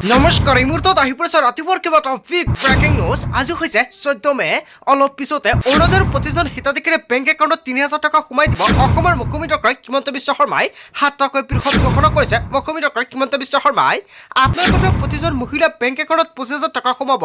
নমস্কাৰ এই মুহূৰ্তত আহি পৰিছে ৰাতিপুৱাৰ কেইবাটাও বিগ ব্ৰেকিং নিউজ। আজি হৈছে 14 মে। অলপ পিছতে অৰুণোদয়ৰ প্ৰতিজন হিতাধিকাৰীৰ বেংক একাউণ্টত ৩,০০০ টকা সোমাই দিব অসমৰ মুখ্যমন্ত্ৰী ডক্টৰ হিমন্ত বিশ্ব শৰ্মাই ৭ টাকৈ বৃহৎ ঘোষণা কৰিছে মুখ্যমন্ত্ৰী ডক্টৰ হিমন্ত বিশ্ব শৰ্মাই। আত্মসহায়ক প্ৰতিজন মহিলাৰ বেংক একাউণ্টত ২৫,০০০ টকা সোমাব।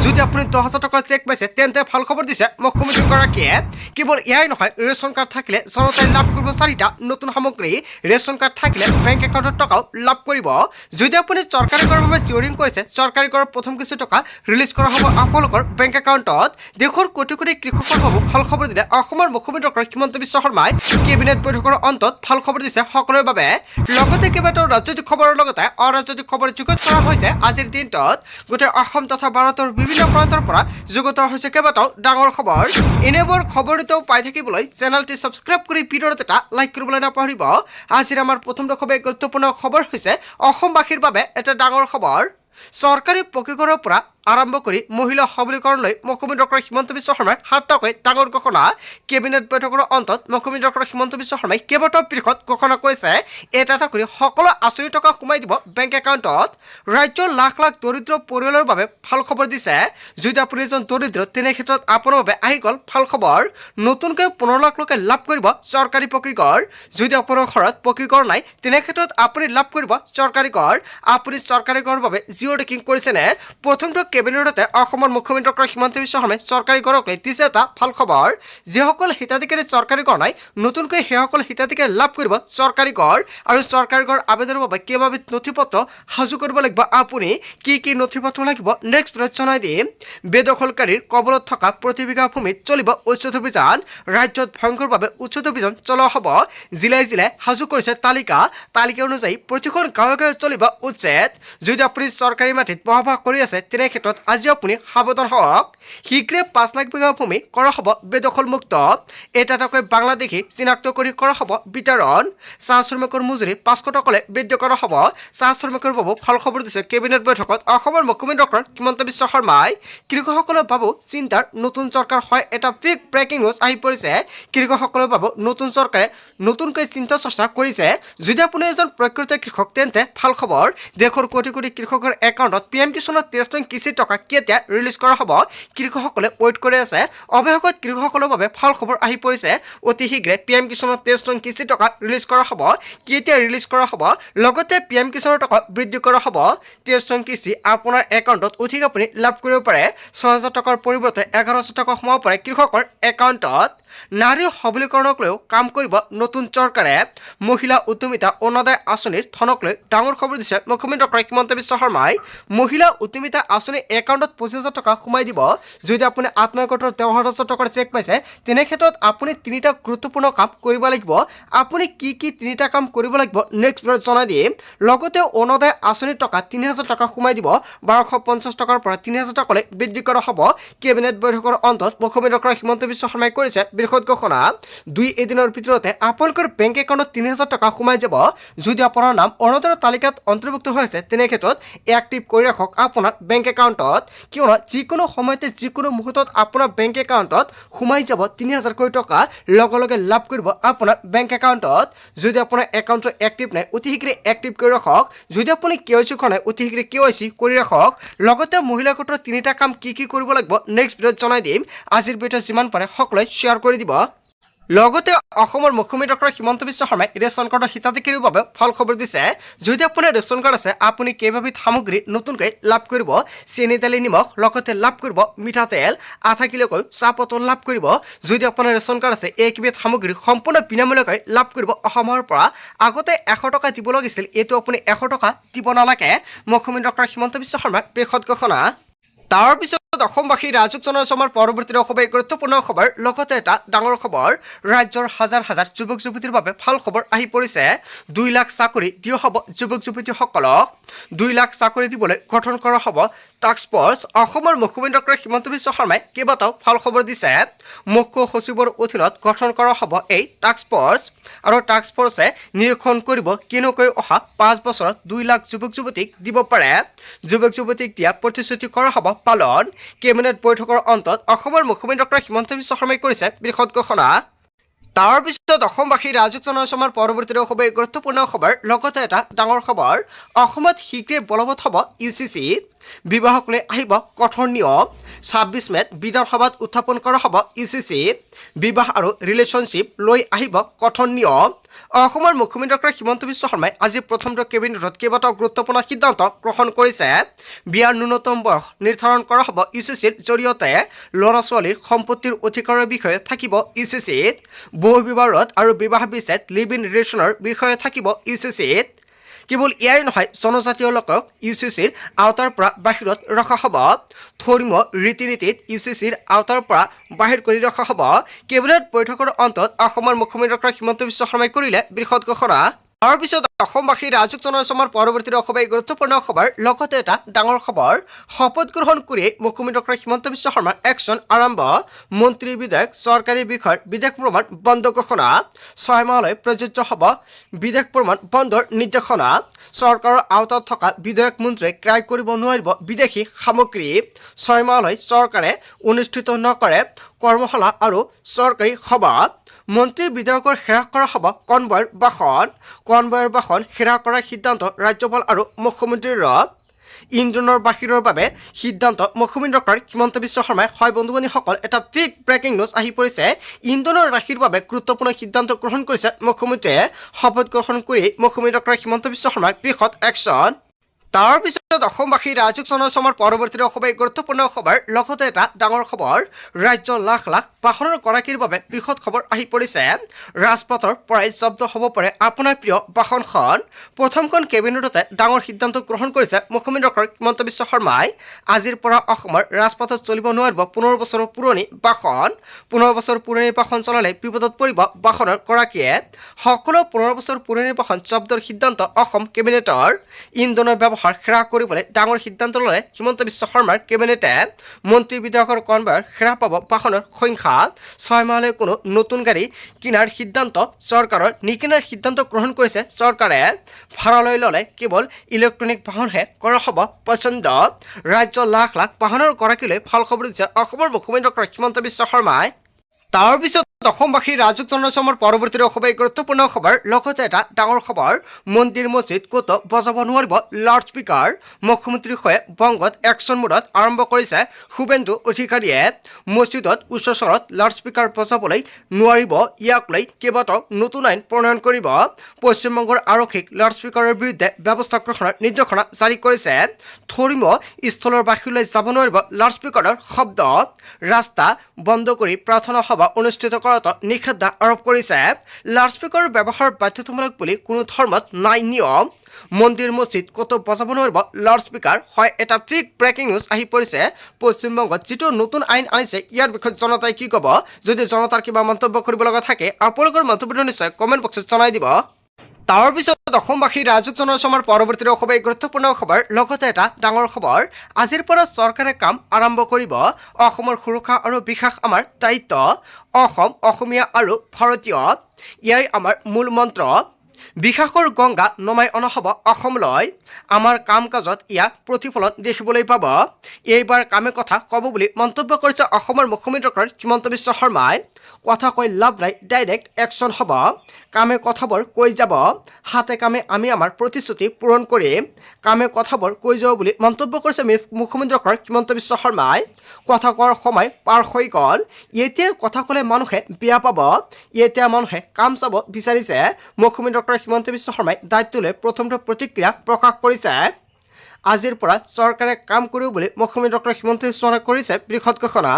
যদি আপুনি ১০,০০০ টকাৰ চেক পাইছে তেন্তে ভাল খবৰ দিছে মুখ্যমন্ত্ৰীগৰাকীয়ে। কেৱল এয়াই নহয়, ৰেচন কাৰ্ড থাকিলে জনতাই লাভ কৰিব ৪টা নতুন সামগ্ৰী। ৰেচন কাৰ্ড থাকিলে বেংক একাউণ্টত টকাও লাভ কৰিব। যদি আপুনি চৰকাৰী কৰৰ বাবে চিয়ৰিং কৰিছে, চৰকাৰী কৰৰ প্ৰথম কিছু টকা ৰিলিজ কৰা হ'ব আপোনালোকৰ বেংক একাউণ্টত। দেশৰ কোটি কোটি কৃষকৰ বাবে ভাল খবৰ দিলে অসমৰ মুখ্যমন্ত্ৰী ডক্টৰ হিমন্ত বিশ্ব শৰ্মাই কেবিনেট বৈঠকৰ অন্তত ভাল খবৰ দিছে সকলোৰে বাবে। লগতে কেইবাটাও ৰাজনৈতিক খবৰৰ লগতে অৰাজনৈতিক খবৰ যুগুত কৰা হৈছে। আজিৰ দিনটোত গোটেই অসম তথা ভাৰতৰ বিভিন্ন প্ৰান্তৰ পৰা যুগুত হৈছে কেইবাটাও ডাঙৰ খবৰ। এনেবোৰ খবৰ নিতৌ পাই থাকিবলৈ চেনেলটি ছাবস্ক্ৰাইব কৰি ভিডিঅ'ত এটা লাইক কৰিবলৈ নাপাহৰিব। আজিৰ আমাৰ প্ৰথম খুবেই গুৰুত্বপূৰ্ণ খবৰ হৈছে অসমবাসীৰ বাবে এটা ডাঙৰ খবৰ। চৰকাৰী পকীঘৰৰ পৰা আৰম্ভ কৰি মহিলা সবলীকৰণলৈ মুখ্যমন্ত্ৰী ডক্টৰ হিমন্ত বিশ্ব শৰ্মাৰ ৭ টাকৈ ডাঙৰ ঘোষণা। কেবিনেট বৈঠকৰ অন্তত মুখ্যমন্ত্ৰী ডক্টৰ হিমন্ত বিশ্ব শৰ্মাই কেইবাটাও বৃহৎ ঘোষণা কৰিছে। এটা এটা কৰি সকলো আঁচনি টকা সোমাই দিব বেংক একাউণ্টত। ৰাজ্যৰ লাখ লাখ দৰিদ্ৰ পৰিয়ালৰ বাবে ভাল খবৰ দিছে। যদি আপুনি এজন দৰিদ্ৰ তেনে ক্ষেত্ৰত আপোনাৰ বাবে আহি গ'ল ভাল খবৰ। নতুনকৈ ১৫ লাখ লোকে লাভ কৰিব চৰকাৰী পকীঘৰ। যদি আপোনাৰ ঘৰত পকীঘৰ নাই তেনে ক্ষেত্ৰত আপুনি লাভ কৰিব চৰকাৰী ঘৰ। আপুনি চৰকাৰী ঘৰৰ বাবে জিঅ' টেকিং কৰিছেনে? প্ৰথমটো কেবিনেটতে অসমৰ মুখ্যমন্ত্ৰী ডক্টৰ হিমন্ত বিশ্ব শৰ্মাই চৰকাৰী ঘৰক লৈ দিছে এটা ভাল খবৰ। যিসকল হিতাধিকাৰী চৰকাৰী ঘৰ নাই, নতুনকৈ সেইসকল হিতাধিকাৰী লাভ কৰিব চৰকাৰী ঘৰ। আৰু চৰকাৰী ঘৰ আবেদনৰ বাবে কেইবাবিধ নথিপত্ৰ সাজু কৰিব লাগিব। আপুনি কি নথিপত্ৰ লাগিব নেক্সট ভিডিঅ'ত জনাই দিম। বেদখলকাৰীৰ কবলত থকা প্ৰতি বিঘা ভূমিত চলিব উচ্ছেদ অভিযান। ৰাজ্যত ভয়ংকৰভাৱে উচ্ছেদ অভিযান চলোৱা হ'ব। জিলাই জিলাই সাজু কৰিছে তালিকা অনুযায়ী প্ৰতিখন গাঁৱে গাঁৱে চলিব উচ্ছেদ। যদি আপুনি চৰকাৰী মাটিত বসবাস কৰি আছে তেনে ক্ষেত্ৰত আজি আপুনি সাৱধান হওক। শীঘ্ৰে ৫ লাখ বিঘা ভূমি কৰা হ'ব বেদখলমুক্ত। এটা এটাকৈ বাংলাদেশী চিনাক্ত কৰি কৰা হ'ব বিতৰণ। চাহ শ্ৰমিকৰ মজুৰি ৫০০ টকালৈ বৃদ্ধি কৰা হ'ব। চাহ শ্ৰমিকৰ বাবু ভাল খবৰ দিছে কেবিনেট বৈঠকত অসমৰ মুখ্যমন্ত্ৰী ডক্টৰ হিমন্ত বিশ্ব শৰ্মাই। কৃষকসকলৰ বাবু চিন্তাৰ নতুন চৰকাৰ হয় এটা বিগ ব্ৰেকিং নিউজ আহি পৰিছে। কৃষকসকলৰ বাবু নতুন চৰকাৰে নতুনকৈ চিন্তা চৰ্চা কৰিছে। যদি আপুনি এজন প্ৰকৃত কৃষক তেন্তে ভাল খবৰ। দেশৰ কোটি কোটি কৃষকৰ একাউণ্টত PM কিষাণৰ 23 কিস্তি টকা কেতিয়া ৰিলিজ কৰা হ'ব কৃষকসকলে ৱেইট কৰি আছে। অৱশেষত কৃষকসকলৰ বাবে ভাল খবৰ আহি পৰিছে। অতি শীঘ্ৰে PM কিষাণৰ 23 কিস্তি টকা ৰিলিজ কৰা হ'ব। কেতিয়া ৰিলিজ কৰা হ'ব, লগতে PM কিষাণৰ টকা বৃদ্ধি কৰা হ'ব। 23 কিস্তি আপোনাৰ একাউণ্টত অধিক আপুনি লাভ কৰিব পাৰে। ৬,০০০ টকাৰ পৰিৱৰ্তে ১১,০০০ টকা সোমাব পাৰে কৃষকৰ একাউণ্টত। নাৰীৰ সবলীকৰণক লৈও কাম কৰিব নতুন চৰকাৰে। মহিলা উদ্যমিতা অৰুণোদয় আঁচনিৰ ধনক লৈ ডাঙৰ খবৰ দিছে মুখ্যমন্ত্ৰী ডক্টৰ হিমন্ত বিশ্ব শৰ্মাই। মহিলা উদ্যমিতা আঁচনি একাউণ্টত ২৫,০০০ টকা সোমাই দিব। যদি আপুনি আত্মসহায়ক ১০,০০০ টকাৰ চেক পাইছে তেনে ক্ষেত্ৰত আপুনি ৩টা গুৰুত্বপূৰ্ণ কাম কৰিব লাগিব। আপুনি কি ৩টা কাম কৰিব লাগিব নেক্সট ভিডিঅ'ত জনাই দিম। লগতে অৰুণোদয় আঁচনিৰ টকা ৩,০০০ টকা সোমাই দিব। ১,২৫০ টকাৰ পৰা ৩,০০০ টকালৈ বৃদ্ধি কৰা হ'ব। কেবিনেট বৈঠকৰ অন্তত মুখ্যমন্ত্ৰী ডক্টৰ হিমন্ত বিশ্ব শৰ্মাই কৰিছে বৃহৎ ঘোষণা। ২ এদিনৰ ভিতৰতে আপোনালোকৰ বেংক একাউণ্টত ৩,০০০ টকা সোমাই যাব। যদি আপোনাৰ নাম অৰুণোদয়ৰ তালিকাত অন্তৰ্ভুক্ত হৈ আছে তেনে ক্ষেত্ৰত এক্টিভ কৰি ৰাখক আপোনাৰ বেংক একাউণ্টত। কিয়নো যিকোনো সময়তে যিকোনো মুহূৰ্তত আপোনাৰ বেংক একাউণ্টত সোমাই যাব ৩,০০০ টকা লগে লগে লাভ কৰিব আপোনাৰ বেংক একাউণ্টত। যদি আপোনাৰ একাউণ্টটো এক্টিভ নাই অতি শীঘ্ৰে এক্টিভ কৰি ৰাখক। যদি আপুনি KYC কৰা নাই অতি শীঘ্ৰে KYC কৰি ৰাখক। লগতে মহিলা গোটৰ ৩টা কাম কি কৰিব লাগিব নেক্সট ভিডিঅ'ত জনাই দিম। আজিৰ ভিডিঅ'ত যিমান পাৰে সকলোৱে শ্বেয়াৰ কৰি দিব। লগতে অসমৰ মুখ্যমন্ত্ৰী ডক্টৰ হিমন্ত বিশ্ব শৰ্মাই ৰেচন কাৰ্ডৰ হিতাধিকাৰীৰ বাবে ভাল খবৰ দিছে। যদি আপোনাৰ ৰেচন কাৰ্ড আছে আপুনি কেইবাবিধ সামগ্ৰী নতুনকৈ লাভ কৰিব। চেনি দালি নিমখ লগতে লাভ কৰিব মিঠাতেল, আধা কিলোকৈ চাহপাতো লাভ কৰিব। যদি আপোনাৰ ৰেচন কাৰ্ড আছে এইকেইবিধ সামগ্ৰী সম্পূৰ্ণ বিনামূলীয়াকৈ লাভ কৰিব অসমৰ পৰা। আগতে ১০০ টকা দিব লাগিছিল, এইটো আপুনি ১০০ টকা দিব নালাগে। মুখ্যমন্ত্ৰী ডক্টৰ হিমন্ত বিশ্ব শৰ্মাৰ বৃহৎ ঘোষণা। তাৰ পিছত অসমবাসী ৰাজুক জনসমৰ পৰৱৰ্তী খুবেই গুৰুত্বপূৰ্ণ খবৰ। লগতে এটা ডাঙৰ খবৰ, ৰাজ্যৰ হাজাৰ হাজাৰ যুৱক যুৱতীৰ বাবে ভাল খবৰ আহি পৰিছে। ২ লাখ চাকৰি দিয়া হ'ব যুৱক যুৱতীসকলক। ২ লাখ চাকৰি দিবলৈ গঠন কৰা হ'ব টাস্ক ফ'ৰ্চ। অসমৰ মুখ্যমন্ত্ৰী ডক্টৰ হিমন্ত বিশ্ব শৰ্মাই কেইবাটাও ভাল খবৰ দিছে। মুখ্য সচিবৰ অধীনত গঠন কৰা হ'ব এই টাস্ক ফ'ৰ্চ। আৰু টাস্ক ফ'ৰ্চে নিৰীক্ষণ কৰিব কেনেকৈ অহা ৫ বছৰত ২ লাখ যুৱক যুৱতীক দিব পাৰে। যুৱক যুৱতীক দিয়া প্ৰতিশ্ৰুতি কৰা হ'ব পালন। কেবিনেট বৈঠকৰ অন্তত অসমৰ মুখ্যমন্ত্ৰী ডক্টৰ হিমন্ত বিশ্ব শৰ্মাই কৰিছে বৃহৎ ঘোষণা। তাৰ পিছত অসমবাসী ৰাইজক জনাইছোঁ আমাৰ পৰৱৰ্তী খুবেই গুৰুত্বপূৰ্ণ খবৰ লগতে এটা ডাঙৰ খবৰ অসমত শীঘ্ৰে বলবৎ হ'ব UCC বিবাহক লৈ আহিব কঠোৰ নিয়ম 26 মেত বিধানসভাত উত্থাপন কৰা হ'ব UCC বিবাহ আৰু ৰিলেশ্যনশ্বিপ লৈ আহিব কঠোৰ নিয়ম অসমৰ মুখ্যমন্ত্ৰী ডক্টৰ হিমন্ত বিশ্ব শৰ্মাই আজি প্ৰথমটো কেবিনেটত কেইবাটাও গুৰুত্বপূৰ্ণ সিদ্ধান্ত গ্ৰহণ কৰিছে বিয়াৰ ন্যূনতম বয়স নিৰ্ধাৰণ কৰা হ'ব UCCৰ জৰিয়তে ল'ৰা ছোৱালীৰ সম্পত্তিৰ অধিকাৰৰ বিষয়ে থাকিব UCCত বহু বিবাহ ৰোধ আৰু বিবাহ বিচ্ছেদ লিভ ইন ৰিলেশ্যনৰ বিষয়ে থাকিব UCCত কেৱল ইয়াই নহয় জনজাতীয় লোকক UCCৰ আওতাৰ পৰা বাহিৰত ৰখা হ'ব ধৰ্মীয় ৰীতি নীতিত UCCৰ আওতাৰ পৰা বাহিৰ কৰি ৰখা হ'ব কেবিনেট বৈঠকৰ অন্তত অসমৰ মুখ্যমন্ত্ৰী ডক্টৰ হিমন্ত বিশ্ব শৰ্মাই কৰিলে বৃহৎ ঘোষণা তাৰ পিছত অসমবাসী ৰাইজক জনাইছোঁ আমাৰ পৰৱৰ্তী খুবেই গুৰুত্বপূৰ্ণ খবৰ লগতে এটা ডাঙৰ খবৰ শপত গ্ৰহণ কৰি মুখ্যমন্ত্ৰী ডক্টৰ হিমন্ত বিশ্ব শৰ্মাৰ একশ্যন আৰম্ভ মন্ত্ৰী বিধায়ক চৰকাৰী বিষয়ৰ বিদেশ ভ্ৰমণ বন্ধ ঘোষণা 6 মাহলৈ প্ৰযোজ্য হ'ব বিদেশ ভ্ৰমণ বন্ধৰ নিৰ্দেশনা চৰকাৰৰ আওতাত থকা বিধায়ক মন্ত্ৰীয়ে ক্ৰয় কৰিব নোৱাৰিব বিদেশী সামগ্ৰী 6 মাহলৈ চৰকাৰে অনুষ্ঠিত নকৰে কৰ্মশালা আৰু চৰকাৰী সভা মন্ত্ৰী বিধায়কৰ হ্ৰাস কৰা হ'ব কনভয়ৰ বাহন হ্ৰাস কৰাৰ সিদ্ধান্ত ৰাজ্যপাল আৰু মুখ্যমন্ত্ৰীৰ ইন্ধনৰ বাহিৰৰ বাবে সিদ্ধান্ত মুখ্যমন্ত্ৰী ডক্টৰ হিমন্ত বিশ্ব শৰ্মাই হয় বন্ধু বান্ধৱীসকল এটা বিগ ব্ৰেকিং নিউজ আহি পৰিছে ইন্ধনৰ ৰাশিৰ বাবে গুৰুত্বপূৰ্ণ সিদ্ধান্ত গ্ৰহণ কৰিছে মুখ্যমন্ত্ৰীয়ে শপত গ্ৰহণ কৰি মুখ্যমন্ত্ৰী ডক্টৰ হিমন্ত বিশ্ব শৰ্মাৰ বৃহৎ একশ্যন তাৰ পিছত অসমবাসী ৰাইজক জনাইছোঁ আমাৰ পৰৱৰ্তী খুবেই গুৰুত্বপূৰ্ণ খবৰ লগতে এটা ডাঙৰ খবৰ ৰাজ্যৰ লাখ লাখ বাহনৰ গৰাকীৰ বাবে বৃহৎ খবৰ আহি পৰিছে ৰাজপথৰ পৰাই জব্দ হ'ব পাৰে আপোনাৰ প্ৰিয় বাহনখন প্ৰথমখন কেবিনেটতে ডাঙৰ সিদ্ধান্ত গ্ৰহণ কৰিছে মুখ্যমন্ত্ৰী ডক্টৰ হিমন্ত বিশ্ব শৰ্মাই আজিৰ পৰা অসমৰ ৰাজপথত চলিব নোৱাৰিব 15 বছৰৰ পুৰণি বাহন 15 বছৰ পুৰণি বাহন চলালে বিপদত পৰিব বাহনৰ গৰাকীয়ে সকলো 15 বছৰ পুৰণি বাহন জব্দৰ সিদ্ধান্ত অসম কেবিনেটৰ ইন্ধনৰ ব্যৱহাৰ হ্ৰাস কৰিবলৈ ডাঙৰ সিদ্ধান্ত ল'লে হিমন্ত বিশ্ব শৰ্মাৰ কেবিনেটে মন্ত্ৰী বিধায়কৰ কনভয়ৰ হ্ৰাস পাব বাহনৰ সংখ্যা 6 মাহলৈ কোনো নতুন গাড়ী কিনাৰ সিদ্ধান্ত চৰকাৰৰ নিকিনাৰ সিদ্ধান্ত গ্ৰহণ কৰিছে চৰকাৰে ভাড়ালৈ ল'লে কেৱল ইলেক্ট্ৰনিক বাহনহে কৰা হ'ব পচন্দ ৰাজ্যৰ লাখ লাখ বাহনৰ গৰাকীলৈ ভাল খবৰ দিছে অসমৰ মুখ্যমন্ত্ৰী ডক্টৰ হিমন্ত বিশ্ব শৰ্মাই তাৰ পিছত অসমবাসী ৰাইজক জনাইছোঁ আমাৰ পৰৱৰ্তী খুবেই গুৰুত্বপূৰ্ণ খবৰ লগতে এটা ডাঙৰ খবৰ মন্দিৰ মছজিদ ক'তো বজাব নোৱাৰিব লাউড স্পীকাৰ মুখ্যমন্ত্ৰীৰ হৈ বংগত একশ্যন মোডত আৰম্ভ কৰিছে শুভেন্দু অধিকাৰীয়ে মছজিদত উচ্চ স্বৰত লাউড স্পীকাৰ বজাবলৈ নোৱাৰিব ইয়াক লৈ কেইবাটাও নতুন আইন প্ৰণয়ন কৰিব পশ্চিমবংগৰ আৰক্ষীক লাউড স্পীকাৰৰ বিৰুদ্ধে ব্যৱস্থা গ্ৰহণৰ নিৰ্দেশনা জাৰি কৰিছে ধৰ্মীয় স্থলৰ বাহিৰলৈ যাব নোৱাৰিব লাউড স্পীকাৰৰ শব্দ ৰাস্তা বন্ধ কৰি প্ৰাৰ্থনা সভা অনুষ্ঠিত কৰাত নিষেধাজ্ঞা আৰোপ কৰিছে লাউড স্পীকাৰৰ ব্যৱহাৰ বাধ্যতামূলক বুলি কোনো ধৰ্মত নাই নিয়ম মন্দিৰ মছজিদ ক'তো বজাব নোৱাৰিব লাউড স্পীকাৰ হয় এটা বিগ ব্ৰেকিং নিউজ আহি পৰিছে পশ্চিমবংগত যিটো নতুন আইন আনিছে ইয়াৰ বিষয়ে জনতাই কি ক'ব যদি জনতাৰ কিবা মন্তব্য কৰিব লগা থাকে আপোনালোকৰ মন্তব্যটো নিশ্চয় কমেণ্ট বক্সত জনাই দিব তাৰ পিছত অসমবাসী ৰাইজক জনাইছোঁ আমাৰ পৰৱৰ্তী খুবেই গুৰুত্বপূৰ্ণ খবৰ লগতে এটা ডাঙৰ খবৰ আজিৰ পৰা চৰকাৰে কাম আৰম্ভ কৰিব অসমৰ সুৰক্ষা আৰু বিকাশ আমাৰ দায়িত্ব অসম অসমীয়া আৰু ভাৰতীয় ইয়াই আমাৰ মূল মন্ত্ৰ বিকাশৰ গংগা নমাই অনা হ'ব অসমলৈ আমাৰ কাম কাজত ইয়াক প্ৰতিফলন দেখিবলৈ পাব এইবাৰ কামে কথা ক'ব বুলি মন্তব্য কৰিছে অসমৰ মুখ্যমন্ত্ৰী ডক্টৰ হিমন্ত বিশ্ব শৰ্মাই কথা কৈ লাভ নাই ডাইৰেক্ট একশ্যন হ'ব কামে কথাবোৰ কৈ যাব হাতে কামে আমি আমাৰ প্ৰতিশ্ৰুতি পূৰণ কৰিম কামে কথাবোৰ কৈ যাব বুলি মন্তব্য কৰিছে মুখ্যমন্ত্ৰী ডক্টৰ হিমন্ত বিশ্ব শৰ্মাই কথা কোৱাৰ সময় পাৰ হৈ গ'ল এতিয়া কথা ক'লে মানুহে বেয়া পাব এতিয়া মানুহে কাম চাব বিচাৰিছে মুখ্যমন্ত্ৰী ডক্টৰ হিমন্ত বিশ্ব শৰ্মাই দায়িত্ব লৈ প্ৰথমটো প্ৰতিক্ৰিয়া প্ৰকাশ কৰিছে আজিৰ পৰা চৰকাৰে কাম কৰিব বুলি মুখ্যমন্ত্ৰী ডক্টৰ হিমন্ত বিশ্ব শৰ্মাই কৰিছে বৃহৎ ঘোষণা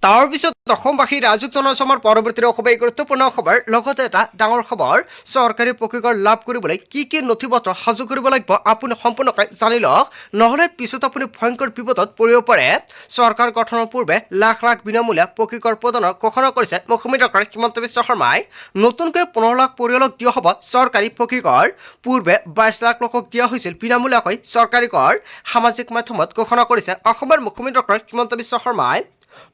তাৰ পিছত অসমবাসী ৰাইজক জনাইছোঁ আমাৰ পৰৱৰ্তী খুবেই গুৰুত্বপূৰ্ণ খবৰ লগতে এটা ডাঙৰ খবৰ চৰকাৰী পকীঘৰ লাভ কৰিবলৈ কি কি নথিপত্ৰ সাজু কৰিব লাগিব আপুনি সম্পূৰ্ণকৈ জানি লওক নহ'লে পিছত আপুনি ভয়ংকৰ বিপদত পৰিব পাৰে চৰকাৰ গঠনৰ পূৰ্বে লাখ লাখ বিনামূলীয়া পকীঘৰ প্ৰদানৰ ঘোষণা কৰিছে মুখ্যমন্ত্ৰী ডক্টৰ হিমন্ত বিশ্ব শৰ্মাই নতুনকৈ 15 লাখ পৰিয়ালক দিয়া হ'ব চৰকাৰী পকীঘৰ পূৰ্বে 22 লাখ লোকক দিয়া হৈছিল বিনামূলীয়াকৈ চৰকাৰী ঘৰ সামাজিক মাধ্যমত ঘোষণা কৰিছে অসমৰ মুখ্যমন্ত্ৰী ডক্টৰ হিমন্ত বিশ্ব শৰ্মাই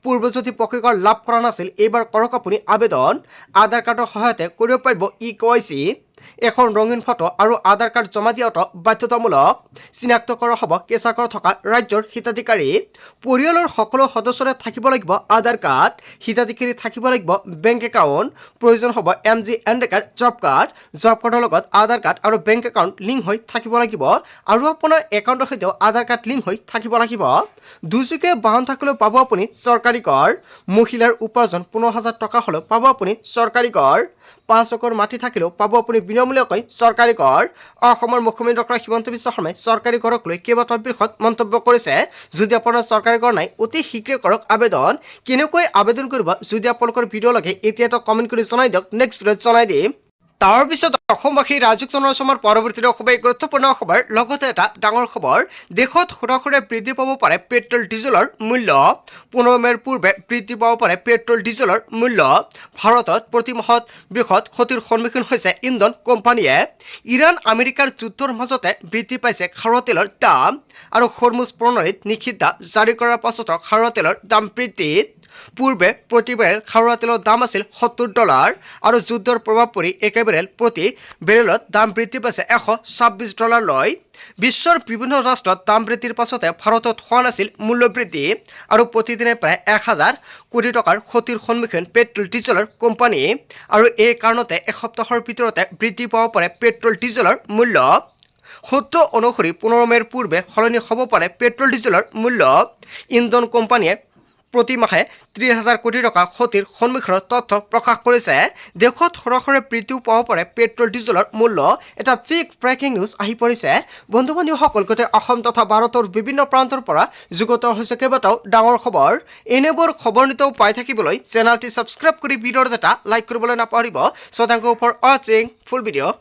পূৰ্বে যদি পকীঘৰ লাভ কৰা নাছিল এইবাৰ কৰক আপুনি আবেদন আধাৰ কাৰ্ডৰ সহায়তে কৰিব পাৰিব KYC এখন ৰঙীন ফটো আৰু আধাৰ কাৰ্ড জমা দিয়াটো বাধ্যতামূলক চিনাক্ত কৰা হ'ব কেঁচাঘৰ থকা ৰাজ্যৰ হিতাধিকাৰী পৰিয়ালৰ সকলো সদস্যৰে থাকিব লাগিব আধাৰ কাৰ্ড হিতাধিকাৰী থাকিব লাগিব বেংক একাউণ্ট প্ৰয়োজন হ'ব MGND কাৰ্ড জব কাৰ্ডৰ লগত আধাৰ কাৰ্ড আৰু বেংক একাউণ্ট লিংক হৈ থাকিব লাগিব আৰু আপোনাৰ একাউণ্টৰ সৈতেও আধাৰ কাৰ্ড লিংক হৈ থাকিব লাগিব দুচকীয়া বাহন থাকিলেও পাব আপুনি চৰকাৰী কৰ মহিলাৰ উপাৰ্জন 15,000 টকা হ'লেও পাব আপুনি চৰকাৰী কৰ 5 একৰ মাটি থাকিলেও পাব আপুনি বিনামূলীয়াকৈ চৰকাৰী কৰ অসমৰ মুখ্যমন্ত্ৰী ডক্টৰ হিমন্ত বিশ্ব শৰ্মাই চৰকাৰী কৰক লৈ কেইবাটাও বিষয়ত মন্তব্য কৰিছে যদি আপোনাৰ চৰকাৰী কৰ নাই অতি শীঘ্ৰে কৰক আবেদন কেনেকৈ আবেদন কৰিব যদি আপোনালোকৰ ভিডিঅ' লাগে এতিয়া এটা কমেণ্ট কৰি জনাই দিয়ক নেক্সট ভিডিঅ'ত জনাই দিম তাৰপিছত অসমবাসী ৰাজুক জনসমৰ পৰৱৰ্তী খুবেই গুৰুত্বপূৰ্ণ খবৰ লগতে এটা ডাঙৰ খবৰ দেশত হুৰাহুৰে বৃদ্ধি পাব পাৰে পেট্ৰল ডিজেলৰ মূল্য 15 মেৰ পূৰ্বে বৃদ্ধি পাব পাৰে পেট্ৰল ডিজেলৰ মূল্য ভাৰতত প্ৰতি মাহত বৃহৎ ক্ষতিৰ সন্মুখীন হৈছে ইন্ধন কোম্পানীয়ে ইৰাণ আমেৰিকাৰ যুদ্ধৰ মাজতে বৃদ্ধি পাইছে খাৰুৱা তেলৰ দাম আৰু হৰমুজ প্ৰণালীত নিষিদ্ধা জাৰি কৰাৰ পাছতো খাৰুৱা তেলৰ দাম বৃদ্ধি পূৰ্বে প্ৰতি বেৰেল খাৰুৱা তেলৰ দাম আছিল $70 আৰু যুদ্ধৰ প্ৰভাৱ পৰি একেবাৰে প্ৰতি বেৰেলত দাম বৃদ্ধি পাইছে $126 লৈ বিশ্বৰ বিভিন্ন ৰাষ্ট্ৰত দাম বৃদ্ধিৰ পাছতে ভাৰতত হোৱা নাছিল মূল্য বৃদ্ধি আৰু প্ৰতিদিনে প্ৰায় 1,000 কোটি টকাৰ ক্ষতিৰ সন্মুখীন পেট্ৰল ডিজেলৰ কোম্পানী আৰু এই কাৰণতে এসপ্তাহৰ ভিতৰতে বৃদ্ধি পাব পাৰে পেট্ৰল ডিজেলৰ মূল্য সূত্ৰ অনুসৰি 15 মেৰ পূৰ্বে সলনি হ'ব পাৰে পেট্ৰল ডিজেলৰ মূল্য ইন্ধন কোম্পানীয়ে প্ৰতি মাহে 30,000 কোটি টকা ক্ষতিৰ সন্মুখীনৰ তথ্য প্ৰকাশ কৰিছে দেশত সৰাসৰি বৃদ্ধি পাব পাৰে পেট্ৰল ডিজেলৰ মূল্য এটা বিগ ব্ৰেকিং নিউজ আহি পৰিছে বন্ধু বান্ধৱীসকল গোটেই অসম তথা ভাৰতৰ বিভিন্ন প্ৰান্তৰ পৰা যুগত হৈছে কেইবাটাও ডাঙৰ খবৰ এনেবোৰ খবৰ নিতৌ পাই থাকিবলৈ চেনেলটি ছাবস্ক্ৰাইব কৰি ভিডিঅ'ৰ এটা লাইক কৰিবলৈ নাপাহৰিব so thank you for watching full video